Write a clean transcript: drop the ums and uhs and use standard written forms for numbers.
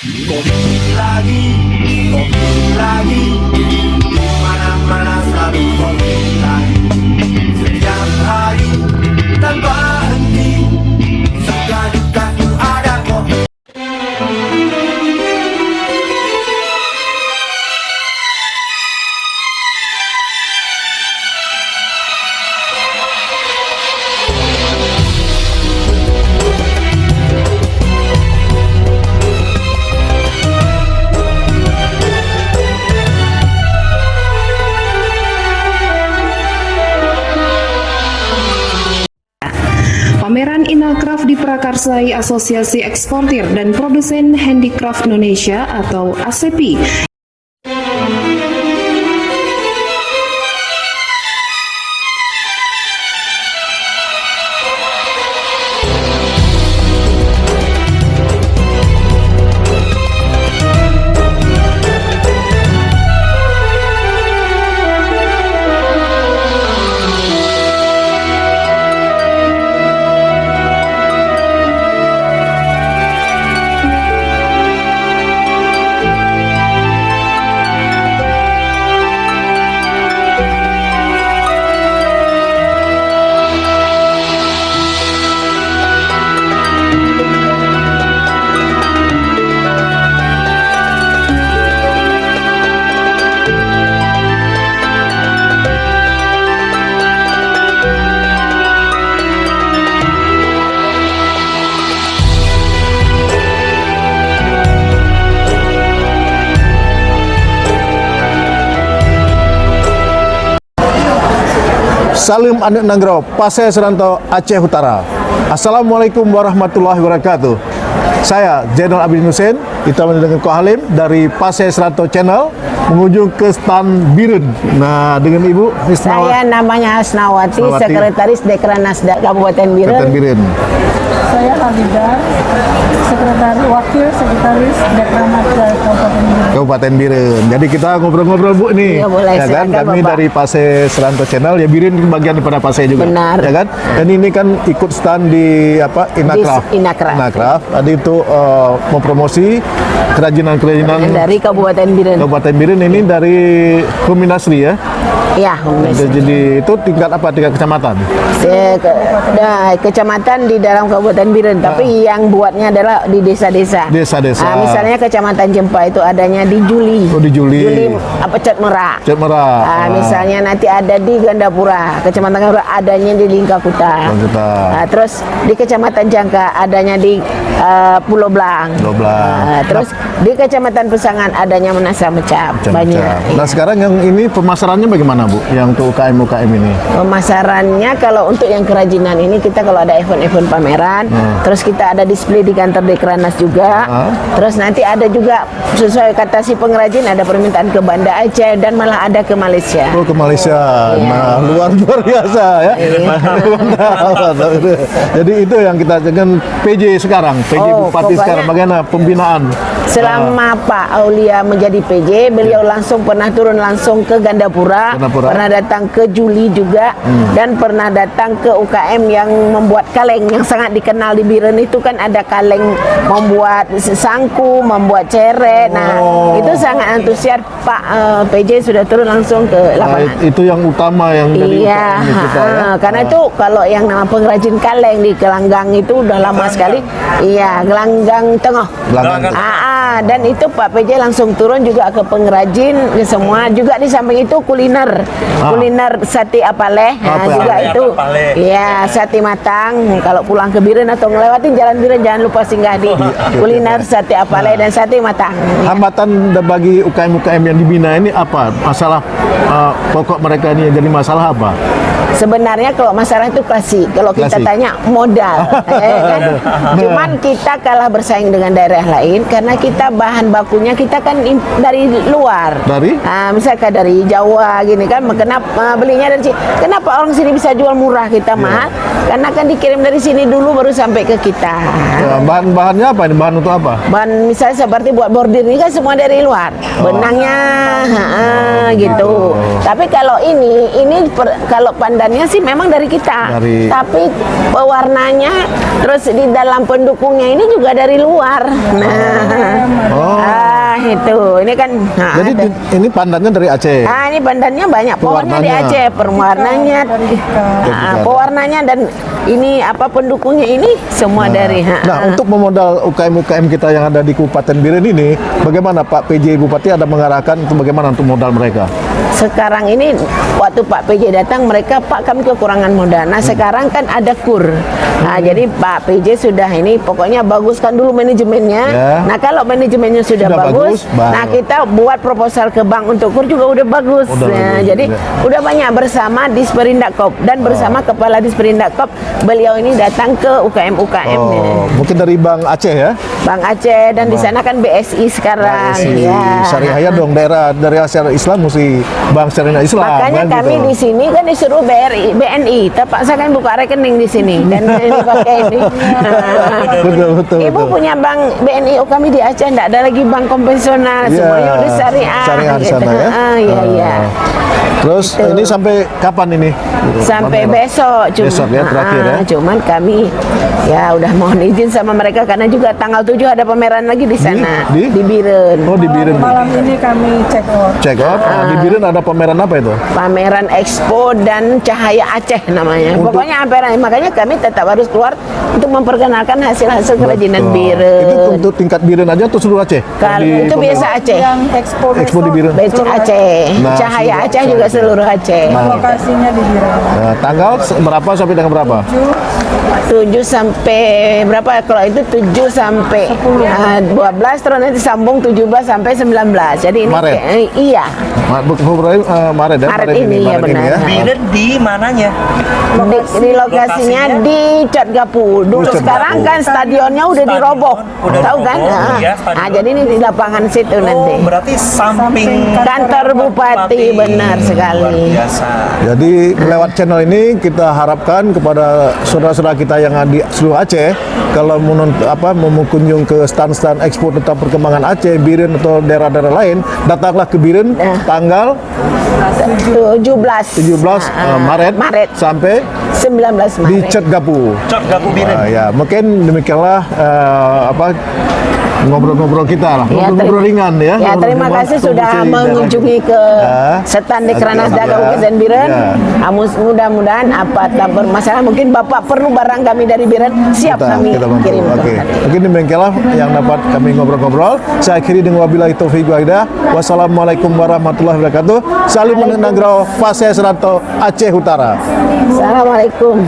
Kopi lagi, di mana-mana selalu kopi lagi. Setiap hari tanpa henti, suka dukaku ada kopi. Pameran Inakraf diprakarsai Asosiasi Eksportir dan Produsen Handicraft Indonesia atau ASEPI. Salim Anik Nanggro, Pasai Seranto, Aceh Utara. Assalamualaikum warahmatullahi wabarakatuh. Saya Zainal Abidin Hussein, kita dengan Ko Halim dari Pasai Seranto Channel mengunjung ke stand Biren. Nah, dengan Ibu Hisnawati. Saya namanya Hasnawati, Sekretaris Dekranasda Kabupaten Biren. Kabupaten Biren. Saya Hamidah, Wakil Sekretaris Dekranasda Kabupaten Biren. Kabupaten Biren. Jadi kita ngobrol-ngobrol Bu nih. Ya, boleh, ya kan? silakan, Kami Bapak. dari Pasai Seranto Channel, ya Biren bagian daripada Pasai juga. Benar. Ya kan? Dan ini kan ikut stand di Inakraf. Di Inakraf. Inakraf. Tadi itu mempromosi kerajinan-kerajinan Dari Kabupaten Biren. Kabupaten Biren ini dari Kominasri ya. Ya, Jadi itu tingkat apa? Tingkat kecamatan. Kecamatan di dalam Kabupaten Biren, tapi yang buatnya adalah di desa-desa. Desa-desa. Misalnya Kecamatan Jempa itu adanya di Juli. Oh, di Juli. Cat Merah. Cat Merah. Misalnya nanti ada di Gandapura, Kecamatan Gandapura adanya di Lingkakuta. Terus di Kecamatan Jangka adanya di Pulau Blang. Terus di Kecamatan Pesangan adanya Menasa Mecap. Banyak. Nah, sekarang yang ini pemasarannya bagaimana Bu? Yang untuk UKM ini? Pemasarannya kalau untuk yang kerajinan ini kita kalau ada event-event pameran, terus kita ada display di kantor Dekranas juga. Terus nanti ada juga sesuai kata si pengrajin ada permintaan ke Banda Aceh dan malah ada ke Malaysia. Oh, ke Malaysia. Nah, luar biasa ya. Jadi itu yang kita dengan PJ sekarang, PJ Bupati sekarang bagaimana pembinaan? Selama Pak Aulia menjadi PJ, beliau langsung pernah turun langsung ke Gandapura, pernah datang ke Juli juga, dan pernah datang ke UKM yang membuat kaleng yang sangat dikenal di Biren itu kan ada kaleng membuat sangku, membuat ceret. Nah, itu sangat antusias Pak PJ sudah turun langsung ke lapangan. Itu yang utama yang dari UKM kita ya. Karena itu kalau yang nama pengrajin kaleng di Gelanggang itu udah lama sekali. Iya, Gelanggang Tengah. Dan itu Pak PJ langsung turun juga ke pengrajin semua, juga di samping itu kuliner sate apaleh, juga itu ya sate matang. Kalau pulang ke Biren atau ngelewatin jalan Biren jangan lupa singgah di kuliner sate apaleh dan sate matang. Hambatan bagi UKM-UKM yang dibina ini apa? Masalah pokok mereka ini yang jadi masalah apa? Sebenarnya kalau masalah itu klasik. Kalau kita tanya modal, kan? Cuman kita kalah bersaing dengan daerah lain karena kita bahan bakunya kita kan dari luar. Dari? Misalkan dari Jawa gini kan, kenapa belinya dari sini? Kenapa orang sini bisa jual murah kita mahal? Karena kan dikirim dari sini dulu baru sampai ke kita. Bahan-bahannya apa ini? Bahan untuk apa? Bahan misalnya seperti buat bordir ini kan semua dari luar. Benangnya, gitu. Tapi kalau ini kalau pandannya sih memang dari kita. Tapi warnanya terus di dalam pendukungnya ini juga dari luar. Nah, Itu. Ini kan Jadi ini pandannya dari Aceh. ini pandannya banyak pohonnya di Pewarnanya. Aceh, pewarnanya, pewarnanya dan ini apa pendukungnya ini semua dari. Nah, untuk memodal UKM-UKM kita yang ada di Kabupaten Biren ini, bagaimana Pak PJ Bupati ada mengarahkan untuk bagaimana untuk modal mereka? Sekarang ini waktu Pak PJ datang mereka Pak kami kekurangan modal. Nah sekarang kan ada KUR. Nah jadi Pak PJ sudah ini pokoknya baguskan dulu manajemennya. Ya. Nah kalau manajemennya sudah bagus, baru. nah kita buat proposal ke bank untuk KUR juga udah bagus. Udah Nah, bagus, jadi ya. udah banyak bersama Disperindakkop dan bersama Kepala Disperindakkop beliau ini datang ke UKM-UKM-nya. Mungkin dari Bank Aceh ya? Bang Aceh dan di sana kan BSI sekarang. Ya. Syariah dari daerah syariah Islam mesti Bank Syariah Islam. Makanya kan kami gitu. di sini kan disuruh BNI, terpaksa kan buka rekening di sini dan ini pakai ini. betul. Ibu punya bank BNI, kami di Aceh tidak ada lagi bank konvensional, Iya. semuanya udah syariah. Syariah di sana ya? Iya. Terus Gitu. ini sampai kapan ini? Sampai Pameran? besok Besok ya, terakhir ya? Cuman kami ya udah mohon izin sama mereka karena juga tanggal 7 ada pameran lagi di sana Di? Biren. Oh, di Biren. Malam ini kami check out. Check out. Di Biren ada pameran apa itu? Pameran Expo dan Cahaya Aceh namanya. Untuk- Pokoknya pameran, makanya kami tetap harus keluar untuk memperkenalkan hasil-hasil kerajinan Betul. Biren. Itu untuk tingkat Biren aja atau seluruh Aceh? Kalau Di itu pameran? biasa Aceh. Yang expo Expo di Biren. Beci Aceh. Nah, Cahaya seluruh Aceh Aceh. juga seluruh Aceh. Lokasinya di Biren. Nah, tanggal berapa sampai dengan berapa? 7 sampai berapa? Kalau itu 7 sampai 12 terus nanti sambung 17 sampai 19. Jadi ini Maret. Iya. Februari, Maret ya? Maret ini, ya, benar. ya? Biren di mananya? Di lokasinya di Chatgapu. Dulu Chatgapu. sekarang kan stadionnya udah Stadion diroboh. udah Tahu kan? diroboh, iya, stadion. Jadi ini di lapangan situ nanti. Oh, berarti samping Kantor Bupati, benar sekali. Luar biasa. Jadi lewat channel ini kita harapkan kepada saudara-saudara kita yang di seluruh Aceh, kalau mengunjung ke stand-stand Expo tentang perkembangan Aceh, Biren atau daerah-daerah lain, datanglah ke Biren Ya. tanggal 17 Maret sampai 19 di Maret. Chatgapu. Chatgapu Biren. Ya, mungkin demikianlah ngobrol-ngobrol kita lah, Ya, ngobrol-ngobrol ringan ya. Ya, terima Ngobrol-ngobrol kasih sudah promosi mengunjungi ke Ya. stand di Kranas Ya. Dagang Kabupaten Biren. Ya. Mudah-mudahan apa tak bermasalah, mungkin Bapak perlu barang kami dari Biren, siap kami kita bantu. kirim. Oke. Mungkin demikianlah yang dapat kami ngobrol-ngobrol. Saya akhiri dengan wabillahi taufiq wal hidayah. Wassalamualaikum warahmatullahi wabarakatuh. Salam Nagrau Pasai Seranto Aceh Utara. Assalamualaikum.